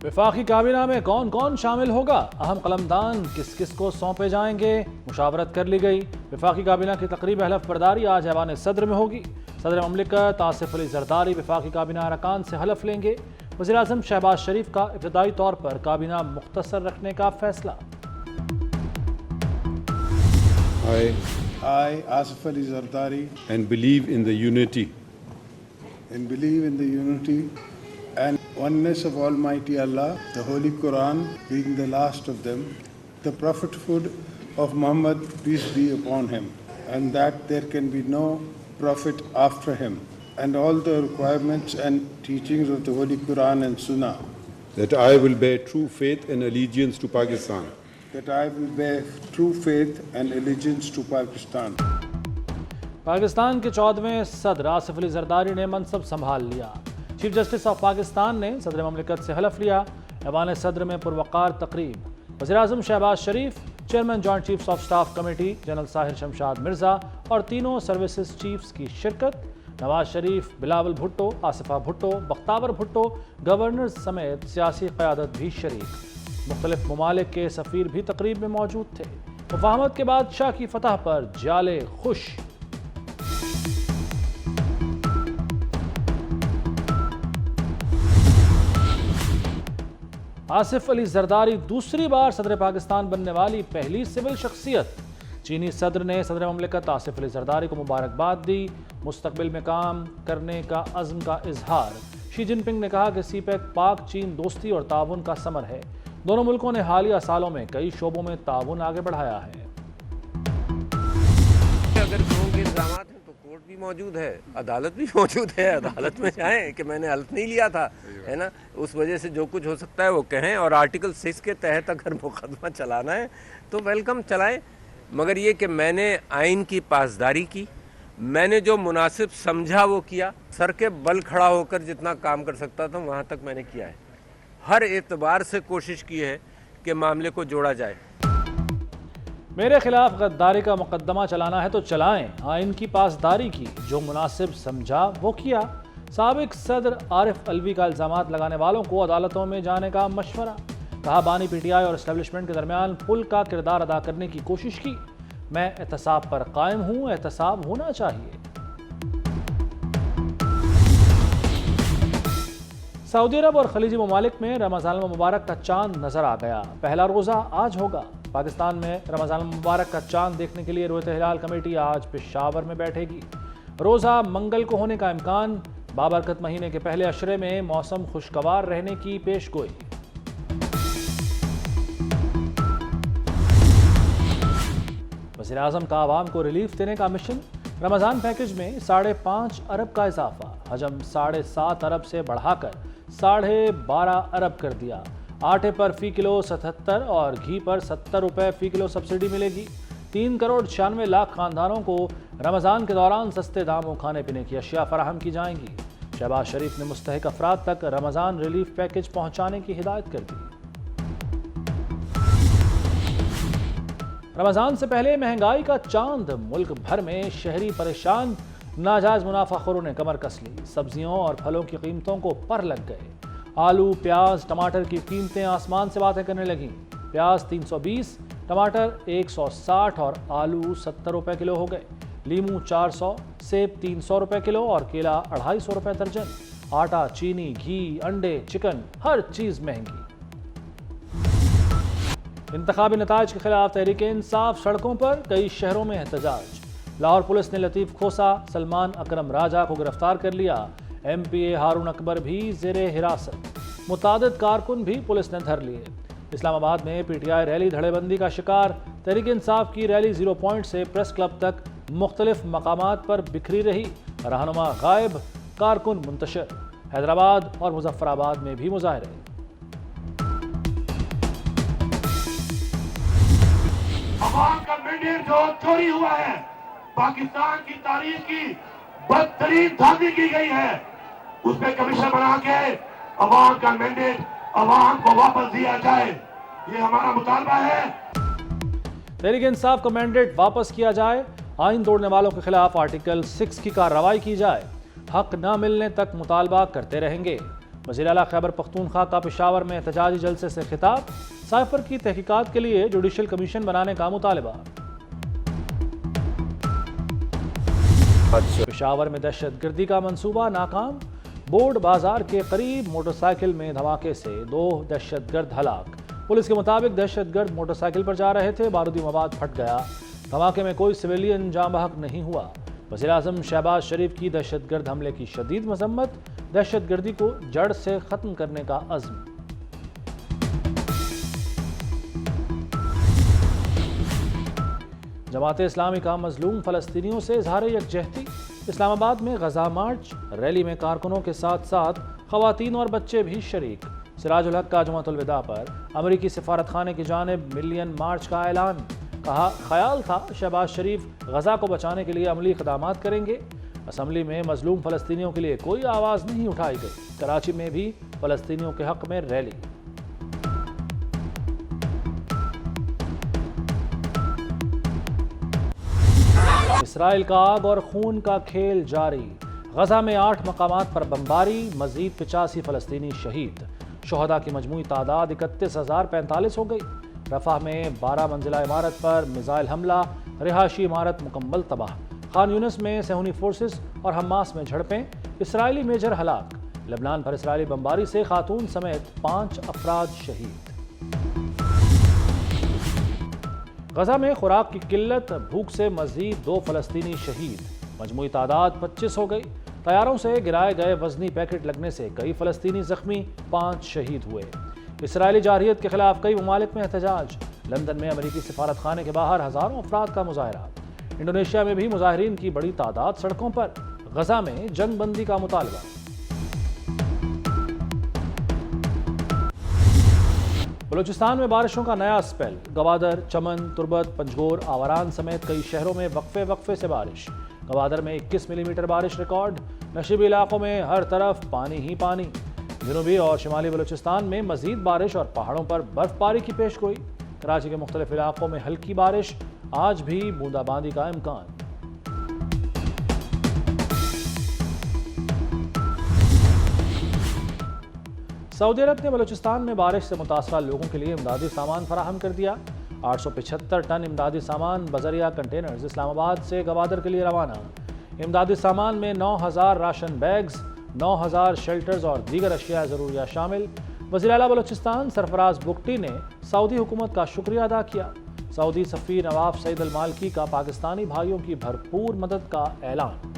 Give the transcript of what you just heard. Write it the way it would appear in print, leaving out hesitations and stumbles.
وفاقی کابینہ میں کون کون شامل ہوگا؟ اہم قلمدان کس کس کو سونپے جائیں گے؟ مشاورت کر لی گئی۔ وفاقی کابینہ کی تقریب حلف برداری آج ایوان صدر میں ہوگی۔ صدر مملکت آصف علی زرداری وفاقی کابینہ ارکان سے حلف لیں گے۔ وزیر اعظم شہباز شریف کا ابتدائی طور پر کابینہ مختصر رکھنے کا فیصلہ۔ I, Asif Ali Zardari, and believe in the unity and believe in the unity and oneness of Almighty Allah, the Holy Quran being the last of them, the prophethood of Muhammad, peace be upon him, and that there can be no prophet after him, and all the requirements and teachings of the Holy Quran and Sunnah, that I will bear true faith and allegiance to Pakistan. that I will bear true faith and allegiance to Pakistan. Pakistan کے 14ویں صدر آصف علی زرداری نے منصب سنبھال لیا۔ Chief justice of Pakistan نے صدر مملکت سے حلف لیا۔ ایوان صدر میں پروقار تقریب۔ وزیر اعظم Shehbaz Sharif, chairman joint chiefs of staff committee general Sahir Shamshad Mirza اور تینوں سروسز چیفز کی شرکت۔ نواز شریف، بلاول بھٹو، آصفہ بھٹو، بختیار بھٹو، گورنر سمیت سیاسی قیادت بھی شریک۔ مختلف ممالک کے سفیر بھی تقریب میں موجود تھے۔ مفاہمت کے بعد شاہ کی فتح پر جالے خوش۔ آصف علی زرداری دوسری بار صدر پاکستان بننے والی پہلی سول شخصیت۔ چینی صدر نے صدر مملکت آصف علی زرداری کو مبارکباد دی۔ مستقبل میں کام کرنے کا عزم کا اظہار۔ شی جن پنگ نے کہا کہ سی پیک پاک چین دوستی اور تعاون کا ثمر ہے۔ دونوں ملکوں نے حالیہ سالوں میں کئی شعبوں میں تعاون آگے بڑھایا ہے۔ اگر قانون کے الزامات ہیں تو کورٹ بھی موجود ہے، عدالت بھی موجود ہے، عدالت میں جائیں کہ میں نے حلف نہیں لیا تھا، ہے نا، اس وجہ سے جو کچھ ہو سکتا ہے وہ کہیں، اور آرٹیکل 6 کے تحت اگر مقدمہ چلانا ہے تو ویلکم چلائیں، مگر یہ کہ میں نے آئین کی پاسداری کی، میں نے جو مناسب سمجھا وہ کیا، سر کے بل کھڑا ہو کر جتنا کام کر سکتا تھا وہاں تک میں نے کیا ہے، ہر اعتبار سے کوشش کی ہے کہ معاملے کو جوڑا جائے۔ میرے خلاف غداری کا مقدمہ چلانا ہے تو چلائیں، آئین کی پاسداری کی، جو مناسب سمجھا وہ کیا۔ سابق صدر عارف الوی کا الزامات لگانے والوں کو عدالتوں میں جانے کا مشورہ۔ کہا بانی پی ٹی آئی اور اسٹیبلشمنٹ کے درمیان پل کا کردار ادا کرنے کی کوشش کی۔ میں احتساب پر قائم ہوں، احتساب ہونا چاہیے۔ سعودی عرب اور خلیجی ممالک میں رمضان المبارک کا چاند نظر آ گیا۔ پہلا روزہ آج ہوگا۔ پاکستان میں رمضان المبارک کا چاند دیکھنے کے لیے رویت ہلال کمیٹی آج پشاور میں بیٹھے گی۔ روزہ منگل کو ہونے کا امکان۔ بابرکت مہینے کے پہلے عشرے میں موسم خوشگوار رہنے کی پیش گوئی۔ وزیر اعظم کا عوام کو ریلیف دینے کا مشن۔ رمضان پیکج میں 5.5 ارب کا اضافہ۔ حجم 7.5 ارب سے بڑھا کر 12.5 ارب کر دیا۔ آٹے پر فی کلو 77 اور گھی پر 70 روپے فی کلو سبسڈی ملے گی۔ 3 کروڑ 96 لاکھ خاندانوں کو رمضان کے دوران سستے داموں کھانے پینے کی اشیاء فراہم کی جائیں گی۔ شہباز شریف نے مستحق افراد تک رمضان ریلیف پیکج پہنچانے کی ہدایت کر دی۔ رمضان سے پہلے مہنگائی کا چاند۔ ملک بھر میں شہری پریشان۔ ناجائز منافع خوروں نے کمر کس لی۔ سبزیوں اور پھلوں کی قیمتوں کو پر لگ گئے۔ آلو، پیاز، ٹماٹر کی قیمتیں آسمان سے باتیں کرنے لگیں۔ پیاز 320، ٹماٹر 160 اور آلو 70 روپے کلو ہو گئے۔ لیموں 400، سیب 300 روپے کلو اور کیلا 250 روپے درجن۔ آٹا، چینی، گھی، انڈے، چکن، ہر چیز مہنگی۔ انتخابی نتائج کے خلاف تحریک انصاف سڑکوں پر، کئی شہروں میں احتجاج۔ لاہور پولیس نے لطیف کھوسا، سلمان اکرم راجہ کو گرفتار کر لیا۔ ایم پی اے ہارون اکبر بھی زیر حراست۔ متعدد کارکن بھی پولیس نے دھر لیے۔ اسلام آباد میں پی ٹی آئی ریلی دھڑے بندی کا شکار۔ تحریک انصاف کی ریلی 0 پوائنٹ سے پریس کلب تک مختلف مقامات پر بکھری رہی۔ رہنما غائب، کارکن منتشر۔ حیدرآباد اور مظفر آباد میں بھی مظاہرے۔ عوام کا مینڈیٹ جو چوری ہوا ہے، پاکستان کی تاریخ کی بدترین دھاندلی کی گئی ہے، اس پہ کمیشن بنا کے عوام کا مینڈیٹ عوام کو واپس دیا جائے، یہ ہمارا مطالبہ ہے۔ تحریک انصاف کا مینڈیٹ واپس کیا جائے۔ آئین توڑنے والوں کے خلاف آرٹیکل 6 کی کارروائی کی جائے۔ حق نہ ملنے تک مطالبہ کرتے رہیں گے۔ وزیر اعلیٰ خیبر پختونخوا کا پشاور میں احتجاجی جلسے سے خطاب، سائفر کی تحقیقات کے لیے جوڈیشل کمیشن بنانے کا مطالبہ۔ پشاور میں دہشت گردی کا منصوبہ ناکام، بورڈ بازار کے قریب موٹر سائیکل میں دھماکے سے 2 دہشت گرد ہلاک۔ پولیس کے مطابق دہشت گرد موٹر سائیکل پر جا رہے تھے، بارودی مواد پھٹ گیا، دھماکے میں کوئی سویلین جاں بحق نہیں ہوا۔ وزیر اعظم شہباز شریف کی دہشت گرد حملے کی شدید مذمت، دہشت گردی کو جڑ سے ختم کرنے کا عزم۔ جماعت اسلامی کا مظلوم فلسطینیوں سے اظہار یکجہتی، اسلام آباد میں غزہ مارچ، ریلی میں کارکنوں کے ساتھ ساتھ خواتین اور بچے بھی شریک۔ سراج الحق کا جمعۃ الوداع پر امریکی سفارت خانے کی جانب ملین مارچ کا اعلان، کہا خیال تھا شہباز شریف غزہ کو بچانے کے لیے عملی اقدامات کریں گے۔ اسمبلی میں مظلوم فلسطینیوں کے لیے کوئی آواز نہیں اٹھائی گئی۔ کراچی میں بھی فلسطینیوں کے حق میں ریلی۔ اسرائیل کا آگ اور خون کا کھیل جاری، غزہ میں 8 مقامات پر بمباری، مزید 85 فلسطینی شہید، شہداء کی مجموعی تعداد 31,045 ہو گئی۔ رفح میں 12 منزلہ عمارت پر میزائل حملہ، رہائشی عمارت مکمل تباہ۔ خان یونس میں صہیونی فورسز اور حماس میں جھڑپیں، اسرائیلی میجر ہلاک۔ لبنان پر اسرائیلی بمباری سے خاتون سمیت 5 افراد شہید۔ غزہ میں خوراک کی قلت، بھوک سے مزید 2 فلسطینی شہید، مجموعی تعداد 25 ہو گئی۔ طیاروں سے گرائے گئے وزنی پیکٹ لگنے سے کئی فلسطینی زخمی، 5 شہید ہوئے۔ اسرائیلی جارحیت کے خلاف کئی ممالک میں احتجاج، لندن میں امریکی سفارت خانے کے باہر ہزاروں افراد کا مظاہرہ۔ انڈونیشیا میں بھی مظاہرین کی بڑی تعداد سڑکوں پر، غزہ میں جنگ بندی کا مطالبہ۔ بلوچستان میں بارشوں کا نیا اسپیل، گوادر، چمن، تربت، پنجگور، آوران سمیت کئی شہروں میں وقفے سے بارش۔ گوادر میں 21 ملی میٹر بارش ریکارڈ، نشیبی علاقوں میں ہر طرف پانی ہی پانی۔ جنوبی اور شمالی بلوچستان میں مزید بارش اور پہاڑوں پر برف باری کی پیش گوئی۔ کراچی کے مختلف علاقوں میں ہلکی بارش، آج بھی بوندا باندی کا امکان۔ سعودی عرب نے بلوچستان میں بارش سے متاثرہ لوگوں کے لیے امدادی سامان فراہم کر دیا۔ 875 ٹن امدادی سامان بذریعہ کنٹینرز اسلام آباد سے گوادر کے لیے روانہ۔ امدادی سامان میں 9,000 راشن بیگز، 9,000 شیلٹرز اور دیگر اشیاء ضروریہ شامل۔ وزیر اعلیٰ بلوچستان سرفراز بگٹی نے سعودی حکومت کا شکریہ ادا کیا۔ سعودی سفیر نواف سعید المالکی کا پاکستانی بھائیوں کی بھرپور مدد کا اعلان۔